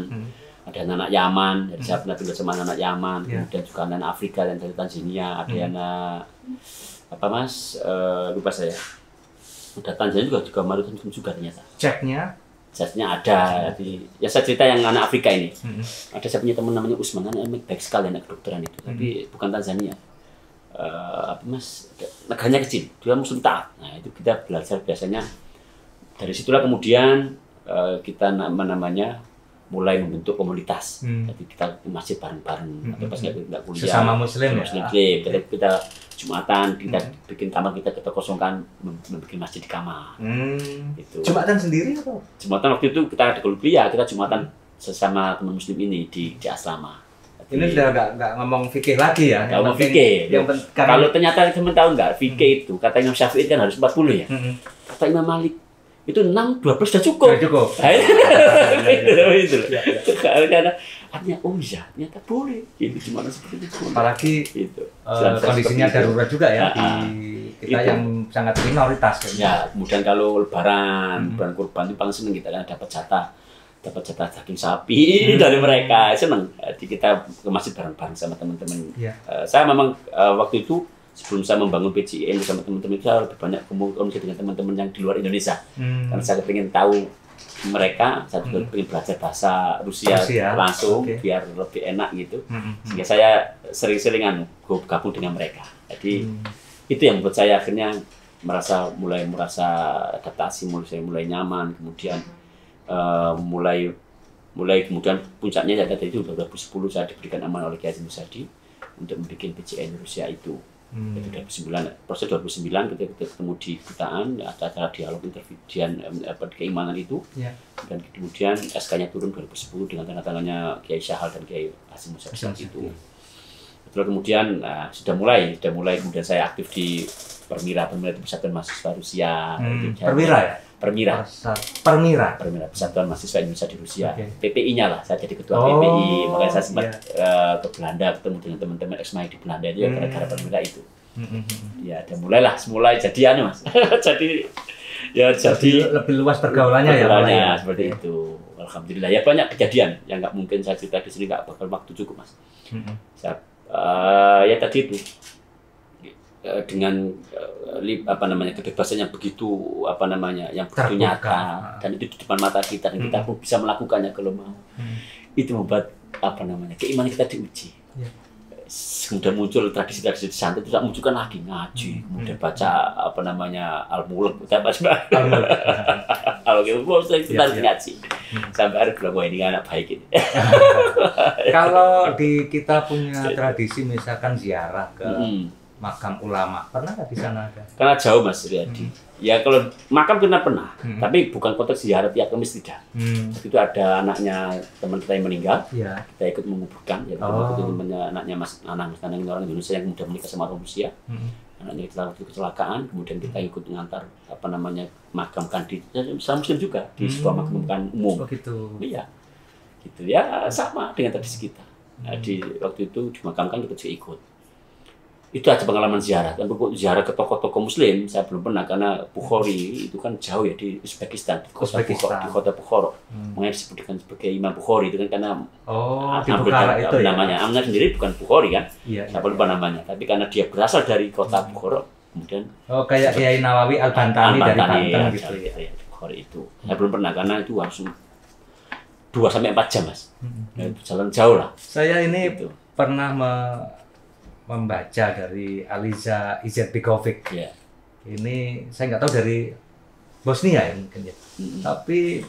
ada anak Yaman, jadi saya pernah tinggal sama anak Yaman, kemudian juga anak Afrika dan dari Tanzania, ada anak lupa saya, ada Tanzania juga Maluku juga ternyata. Ceknya ada ya saya cerita yang anak Afrika ini, ada saya punya teman namanya Usman, anak baik sekali anak kedokteran itu, tapi bukan Tanzania. Negaranya kecil, dia Muslim taat. Nah itu kita belajar biasanya dari situlah kemudian kita mulai membentuk komunitas. Jadi kita ke masjid bareng-bareng atau pas nggak kuliah. Sesama Muslim ya. Kita Jumatan, kita bikin kamar, kita kosongkan, membuat masjid di kamar. Gitu. Jumatan sendiri atau? Jumatan waktu itu kita ada kuliah, kita Jumatan sesama teman Muslim ini di asrama. Jadi, ini sudah nggak ngomong fikih lagi ya? Nggak ngomong fikih. Kalau ternyata teman tahu nggak, fikih itu kata Imam Syafi'i kan harus 40 ya. Kata Imam Malik itu 6, 12 sudah cukup. Sudah cukup. Itu. Karena artinya iya, ternyata boleh. Itu cuma seperti itu. Apalagi itu. Kondisinya darurat juga ya di kita itu. Yang sangat minoritas. Ya, kemudian kalau lebaran kurban itu paling seneng kita kan dapat jatah daging sapi dari mereka, seneng. Jadi kita ke masjid bareng-bareng sama teman-teman. Saya memang waktu itu sebelum saya membangun PCN sama teman-teman itu saya lebih banyak komunikasi dengan teman-teman yang di luar Indonesia. Karena saya ingin tahu mereka, saya juga ingin belajar bahasa Rusia langsung biar lebih enak gitu. Sehingga saya sering-sering gabung dengan mereka. Jadi itu yang membuat saya akhirnya mulai merasa adaptasi, mulai nyaman, kemudian mulai kemudian puncaknya ya tadi itu 2010 saya diberikan amanah oleh Kiai Haji Musadi untuk membuat PCN Rusia itu. Itu 2009, proses 2009 kita ketemu di kedutaan, ada acara dialog intervidian keimanan itu, dan kemudian SK-nya turun 2010 dengan tanda tangannya Kiai Syahal dan Kiai Haji Musadi itu. Setelah kemudian sudah mulai kemudian saya aktif di Permira itu Persatuan Mahasiswa Rusia. Permira ya? Permira Persatuan Mahasiswa Indonesia di Rusia. PPI-nya lah, saya jadi ketua PPI, makanya saya sempat ke Belanda ketemu dengan teman-teman ex-MAI di Belanda itu gara-gara Permira itu. Ya, dan mulai jadian Mas. jadi lebih luas pergaulannya ya. Seperti itu. Alhamdulillah ya, banyak kejadian yang nggak mungkin saya cerita di sini, nggak bakal waktu cukup Mas. Saya, ya tadi itu dengan kebebasan yang begitu yang begitu nyata dan itu di depan mata kita dan kita pun bisa melakukannya kalau mau. Itu membuat keimanan kita diuji. Kemudian muncul tradisi-tradisi di santai, terus munculkan lagi ngaji, kemudian baca Al-Mulk, kita ngaji sampai hari bilang wah ini anak baik ini. Kalau di kita punya tradisi misalkan ziarah ke makam ulama, pernah nggak di sana ada? Karena jauh Mas Riyadi. Ya kalau makam pernah, tapi bukan konteks ziarah tiap Kamis tidak. Itu ada anaknya teman kita yang meninggal, kita ikut menguburkan. Ya, anaknya Mas Nanang orang Indonesia yang muda menikah sama orang Rusia. Anaknya kecelakaan, kemudian kita ikut mengantar makamkan di Islam Muslim juga di sebuah makam umum. Iya, gitu ya sama dengan tradisi kita. Nah, di waktu itu dimakamkan kita juga ikut. Itu aja pengalaman ziarah. Dan ziarah ke tokoh-tokoh Muslim saya belum pernah karena Bukhari itu kan jauh ya di Uzbekistan, di kota Bukhara. Makanya disebutkan sebagai Imam Bukhari itu kan karena di Bukhara itu namanya. Amna sendiri bukan Bukhari kan, saya lupa namanya. Tapi karena dia berasal dari kota Bukhara, kemudian kayak Kiai Nawawi Al-Bantani dari Banten gitu ya. Bukhari itu saya belum pernah karena itu harus 2-4 jam Mas. Jalan jauh lah. Saya ini pernah membaca dari Aliza Izetbegovic. Ini saya nggak tahu dari Bosnia ya mungkin ya. Tapi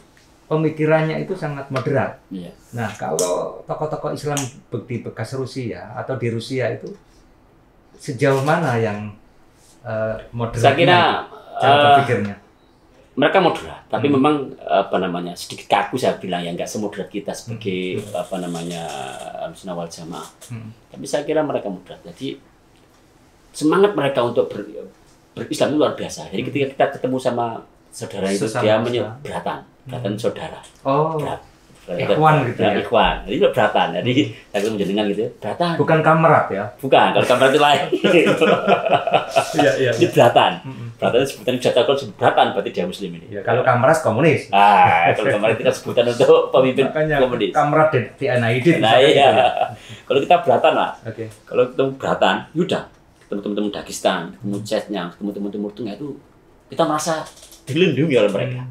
pemikirannya itu sangat moderat. Nah kalau tokoh-tokoh Islam di bekas Rusia atau di Rusia itu sejauh mana yang moderat? Saya kira cara berpikirnya. Mereka moderat, tapi memang sedikit kaku saya bilang ya, nggak semoderat kita sebagai Ahlussunnah wal Jamaah. Tapi saya kira mereka moderat. Jadi semangat mereka untuk berislam itu luar biasa. Jadi ketika kita ketemu sama saudara itu dia beratan saudara. Ikhwan gitu ya. Ikhwan. Jadi beratan. Jadi saya menjenengan gitu ya. Beratan. Bukan kamrat ya. Bukan, kalau kamrat itu lain. Ini beratan. Beratan sebutan jatah kalau sebut beratan berarti dia Muslim ini. Kalau kamras komunis. Kalau kamrat itu kan sebutan untuk pemimpin komunis. Kamrat di Aidit. Nah iya. Kalau kita beratan lah. Kalau ketemu beratan, yaudah. Ketemu teman-teman Dagestan, ketemu Chechnya, ketemu teman Timur Tengah itu kita merasa dilindungi oleh mereka.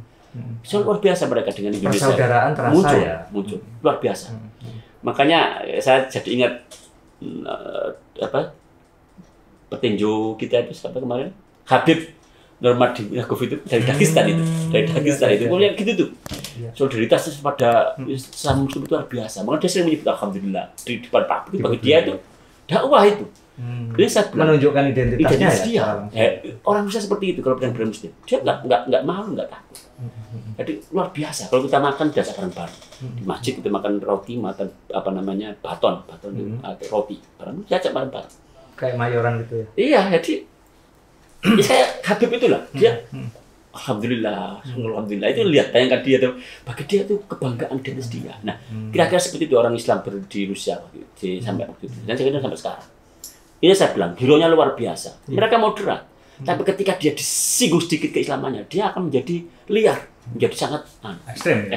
So, luar biasa mereka dengan Indonesia. Persaudaraan terasa muncul luar biasa. Makanya saya jadi ingat petinju kita itu siapa kemarin? Habib Norma di itu dari Dagestan itu, dari Dagestan itu, kemudian gitu tuh. Solidaritasnya pada sesama muslim itu luar biasa. Makanya dia sering menyebut alhamdulillah di depan pabrik bagi dia itu dakwah itu. Jadi saya menunjukkan identitasnya dia. Orang bisa seperti itu kalau brand muslim. Dia nggak malu, nggak takut. Jadi luar biasa. Kalau kita makan biasa bareng-bareng di masjid kita makan roti, makan apa namanya baton roti. Bareng diajak bareng-bareng. Kayak mayoran gitu ya. Iya, jadi ya saya Habib itulah dia alhamdulillah itu lihat bayangkan dia tuh bagi dia tuh kebanggaan di atas dia. Nah kira-kira seperti itu orang Islam di Rusia sampai waktu itu dan saya kira sampai sekarang ini saya bilang hero-nya luar biasa. Mereka moderat tapi ketika dia disinggung sedikit keislamannya dia akan menjadi liar, menjadi sangat ekstrem.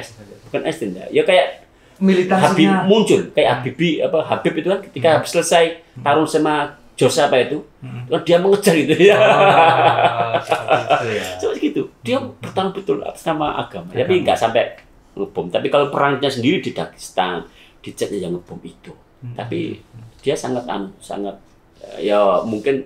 Bukan ekstrem ya kayak militansinya Habib muncul kayak Habib itu kan ketika habis selesai tarung sama Josa apa itu, dia mengejar itu ya. Seperti itu. Dia bertahan betul atas nama agama. Tapi nggak sampai ngebom. Tapi kalau perangnya sendiri di Dagestan, di Cek yang ngebom itu. Tapi dia sangat ya mungkin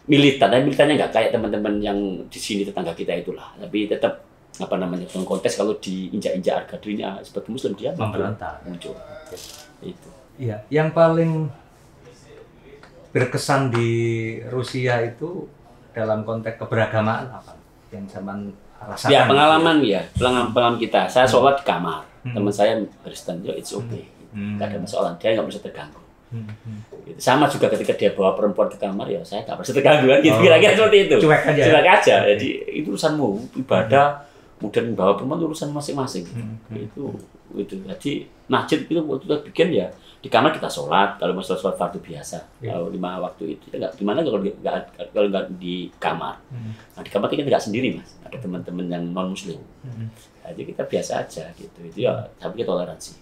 militan. Tapi militannya nggak kayak teman-teman yang di sini tetangga kita itulah. Tapi tetap apa namanya dalam konteks kalau diinjak-injak harga dirinya sebagai Muslim dia memberontak muncul. Itu. Iya. Yang paling berkesan di Rusia itu dalam konteks keberagamaan apa yang zaman rasakan? Ya pengalaman kita. Saya sholat di kamar, teman saya Kristen, ya it's okay, nggak ada masalah, dia nggak bisa terganggu. Sama juga ketika dia bawa perempuan ke kamar, ya saya nggak bisa terganggu kan, gitu kira-kira seperti itu. Cuek aja. Jadi itu urusanmu ibadah, kemudian bawa perempuan urusan masing-masing. Itu. Jadi masjid itu waktu kita bikin ya. Di kamar kita sholat, kalau masalah sholat fardu biasa, kalau 5 waktu itu kita nggak gimana kalau nggak di kamar. Nah di kamar kita nggak sendiri mas, ada teman-teman yang non muslim, jadi kita biasa aja gitu. Itu ya, tapi kita toleransi.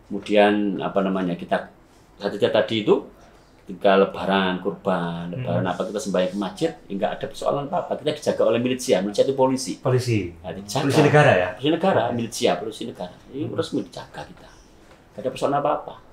Kemudian apa namanya kita tadi itu ketika lebaran, kurban, apa kita sembahyang ke masjid, nggak ada persoalan apa. Kita dijaga oleh milisia itu polisi. Polisi negara ya. Polisi negara, polisi negara. Ini resmi dijaga kita. Nggak ada persoalan apa-apa.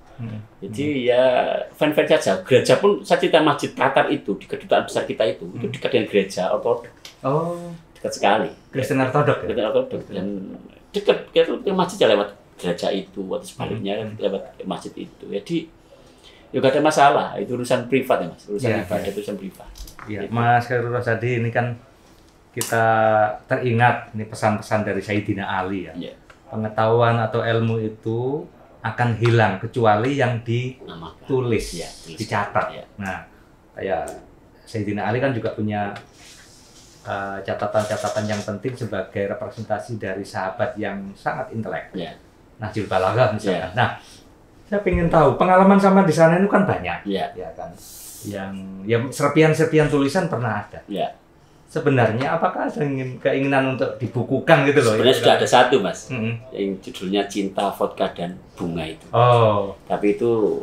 Jadi ya fan-fan saja. Gereja pun saya cerita masjid Tatar itu di kedutaan besar kita itu dekat dengan gereja Ortodok. Oh, dekat sekali. Kristen Ortodok. Kristen Ortodok dan dekat kita masjid lewat gereja itu atau sebaliknya lewat masjid itu. Jadi ya gak ada masalah. Itu urusan privat ya mas. Urusan ibadah itu urusan privat. Iya, Mas Khairul Rasyadi ini kan kita teringat ini pesan-pesan dari Sayyidina Ali ya. Pengetahuan atau ilmu itu akan hilang kecuali yang ditulis, dicatat. Nah, kayak Sayyidina Ali kan juga punya catatan-catatan yang penting sebagai representasi dari sahabat yang sangat intelek. Nahjul Balaghah misalnya. Nah, saya ingin tahu pengalaman sama di sana itu kan banyak, ya kan? Yang serpian-serpian tulisan pernah ada. Sebenarnya apakah ada keinginan untuk dibukukan gitu loh? Sebenarnya sudah ada satu mas, yang judulnya Cinta, Vodka dan Bunga itu. Tapi itu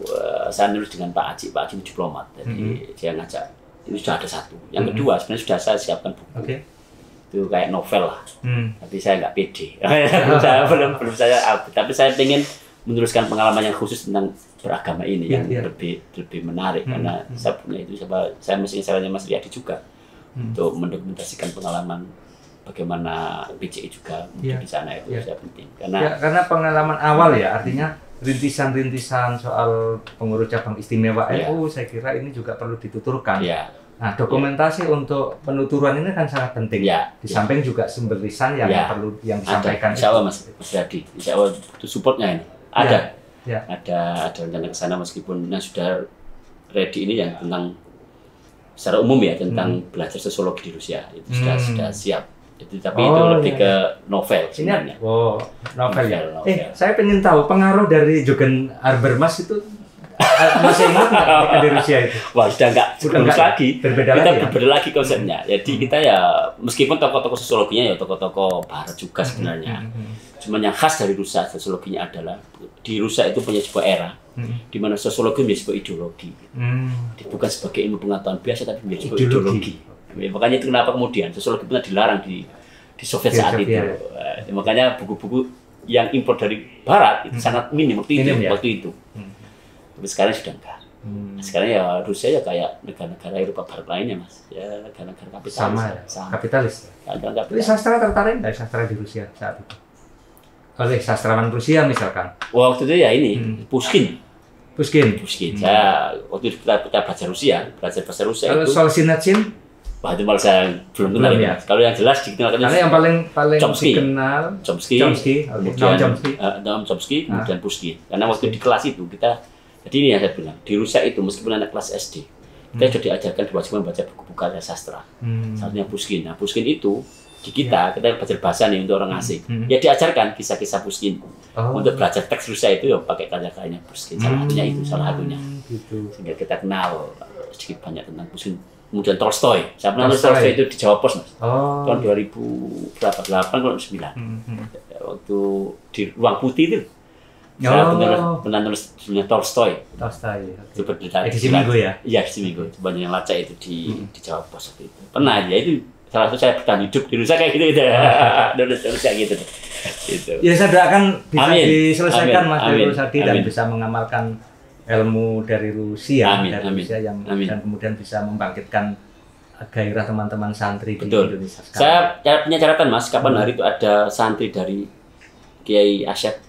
saya nulis dengan Pak Aji ini diplomat, jadi dia ngajak. Ini sudah ada satu. Yang kedua sebenarnya sudah saya siapkan buku. Itu kayak novel lah. Tapi saya nggak pede. belum saya. Tapi saya pengen menuliskan pengalaman yang khusus tentang beragama ini yang lebih menarik karena saya punya itu. Saya mesti salahnya Mas Riyadi juga. Untuk mendokumentasikan pengalaman bagaimana PCI juga di sana itu saya penting karena pengalaman awal ya artinya rintisan-rintisan soal pengurus cabang istimewa NU saya kira ini juga perlu dituturkan. Nah dokumentasi untuk penuturan ini kan sangat penting. Di samping juga sumber lisan yang perlu yang disampaikan. Insya Allah Mas Riyadi, Insya Allah itu supportnya ini ada rencana ke sana meskipun yang sudah ready ini yang tentang secara umum ya tentang belajar sosiologi di Rusia itu sudah siap. Tapi itu lebih ke novel sebenarnya. Novel ya. Saya pengen tahu pengaruh dari Jürgen Habermas itu masih ingat nggak di Rusia itu? Wah sudah nggak lagi. Berbeda lagi konsepnya. Jadi kita ya meskipun tokoh-tokoh sosiologinya ya tokoh-tokoh Barat juga sebenarnya. Cuman yang khas dari Rusia sosiologinya adalah di Rusia itu punya sebuah era di mana sosiologi menjadi sebuah ideologi. Bukan sebagai ilmu pengetahuan biasa tapi menjadi sebuah ideologi. Makanya itu kenapa kemudian sosiologi pernah dilarang di Soviet saat itu. Makanya buku-buku yang impor dari Barat itu sangat minim waktu itu. Tapi sekarang sudah enggak. Sekarang ya Rusia ya kayak negara-negara Eropa Barat lainnya mas, ya negara-negara kapitalis. Sama. Kapitalis. Jadi Kapitalis. sastra tertarik dari sastra di Rusia saat itu? Oleh sastrawan Rusia misalkan? Waktu itu ya ini Pushkin. Saya waktu itu kita belajar belajar bahasa Rusia kalau itu. Solzhenitsyn? Wah itu malah saya belum kenal ya. Kalau yang jelas dikenalkan karena yang paling Chomsky. dikenal Chomsky. Noam Chomsky, kemudian Pushkin. Karena waktu di kelas itu kita, jadi ini yang saya bilang, di Rusia itu meskipun anak kelas SD, kita sudah diajarkan diwajibkan membaca buku-buku karya sastra. Satunya Pushkin. Nah Pushkin itu di kita belajar bahasa nih untuk orang asing. Ya diajarkan kisah-kisah Pushkin. Untuk belajar teks Rusia itu ya pakai karya-karyanya Pushkin. Salah satunya. Gitu. Sehingga kita kenal sedikit banyak tentang Pushkin. Kemudian Tolstoy. Saya pernah nulis Tolstoy itu di Jawa Pos, Mas. Tahun 2008 kalau 9. Waktu di Ruang Putih itu. Saya pernah nulis Tolstoy. Itu berdiri edisi Minggu ya? Iya, edisi Minggu. Banyak yang lacak itu di Jawa Pos waktu itu. Pernah aja itu salah satu saya bertahan hidup di Rusia kayak gitu. Nulis kayak gitu. Gitu. Ya saya doakan bisa diselesaikan Amin. Mas dari Rusadi dan bisa mengamalkan ilmu dari Rusia, Rusia yang dan kemudian bisa membangkitkan gairah teman-teman santri di Indonesia sekarang. Saya punya catatan Mas, kapan hari itu ada santri dari Kiai Asyad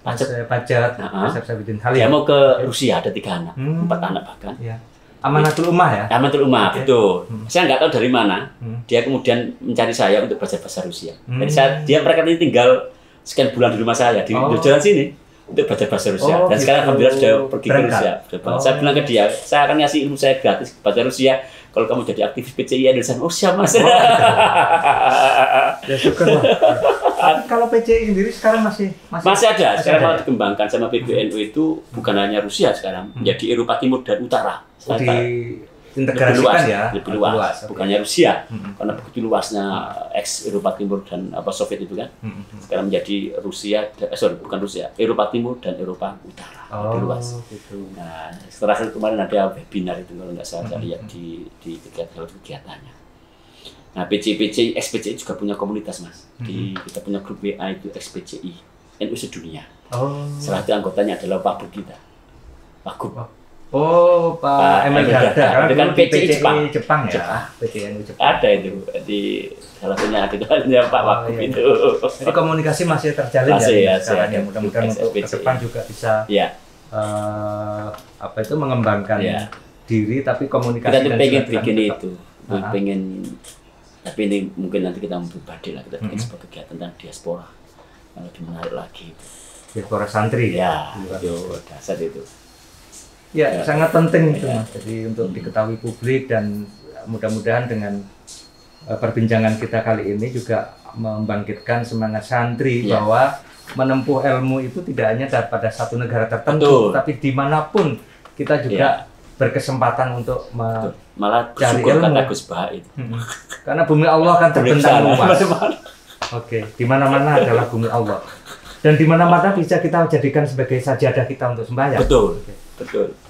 Pajat, Sabidin Halim. Dia mau ke Rusia, ada 3 anak, 4 anak bahkan. Ya. Amanatul Ummah ya? Amanatul Ummah, betul. Saya nggak tahu dari mana, dia kemudian mencari saya untuk belajar bahasa Rusia. Jadi mereka ini tinggal sekian bulan di rumah saya, di jalan sini. Untuk belajar bahasa Rusia. Dan sekarang alhamdulillah sudah pergi ke Rusia. Saya bilang ke dia, saya akan ngasih ilmu saya gratis bahasa Rusia. Kalau kamu jadi aktivis PCI Indonesia, oh siap Mas. Ya syukurlah. Kalau PCI sendiri sekarang masih ada. Sekarang mau dikembangkan sama PBNU itu bukan hanya Rusia sekarang, menjadi Eropa Timur dan Utara. Integrasikan ya, lebih luas. Bukannya Rusia, karena begitu luasnya ex Eropa Timur dan Soviet itu kan. Sekarang menjadi bukan Rusia, Eropa Timur dan Eropa Utara, lebih luas. Gitu. Nah, setelah itu kemarin ada webinar itu kalau nggak salah saya lihat di kegiatannya. Nah, PCI, ex-PCI juga punya komunitas Mas. Kita punya grup WA itu ex-PCI, NU sedunia. Salah satu anggotanya adalah Pak kita, Pak Gub. Pak Emil Dardak, itu kan PCI Jepang ya, PCI Jepang. Ada itu di salah satunya ada Pak Wagub itu. Jadi komunikasi masih terjalin ya sekarang ya. Mudah-mudahan untuk ke depan juga bisa mengembangkan diri, tapi komunikasi kita tuh pengen bikin itu, tapi ini mungkin nanti kita pribadi lah, kita bikin sebuah kegiatan tentang diaspora yang lebih menarik lagi. Diaspora santri ya, itu dasar itu. Ya, sangat penting itu Mas. Jadi untuk diketahui publik, dan mudah-mudahan dengan perbincangan kita kali ini juga membangkitkan semangat santri bahwa menempuh ilmu itu tidak hanya pada satu negara tertentu, tapi dimanapun kita juga berkesempatan untuk mencari ilmu. Kata Gus Bah itu. Karena bumi Allah kan terbentang luas. Oke, di mana-mana adalah bumi Allah. Dan di mana-mana bisa kita jadikan sebagai sajadah kita untuk sembahyang. Betul.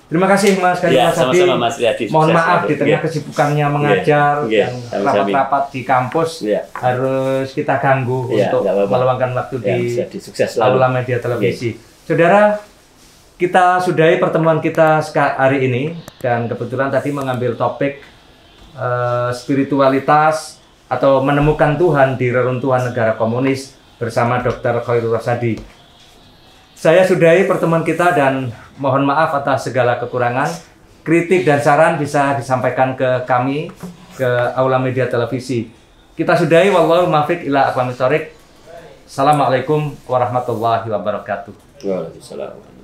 Terima kasih Mas Hadi. Mas Riyadi. Mohon maaf di tengah kesibukannya mengajar dan rapat-rapat di kampus harus kita ganggu untuk meluangkan waktu di Aula Media Televisi. Saudara, kita sudahi pertemuan kita hari ini, dan kebetulan tadi mengambil topik spiritualitas atau menemukan Tuhan di reruntuhan negara komunis bersama Dr. Khairul Rosadi. Saya sudahi pertemuan kita dan mohon maaf atas segala kekurangan. Kritik dan saran bisa disampaikan ke kami, ke Aula Media Televisi. Kita sudahi, wallahu muwaffiq ila aqwamit thoriq. Assalamualaikum warahmatullahi wabarakatuh. Waalaikumsalam.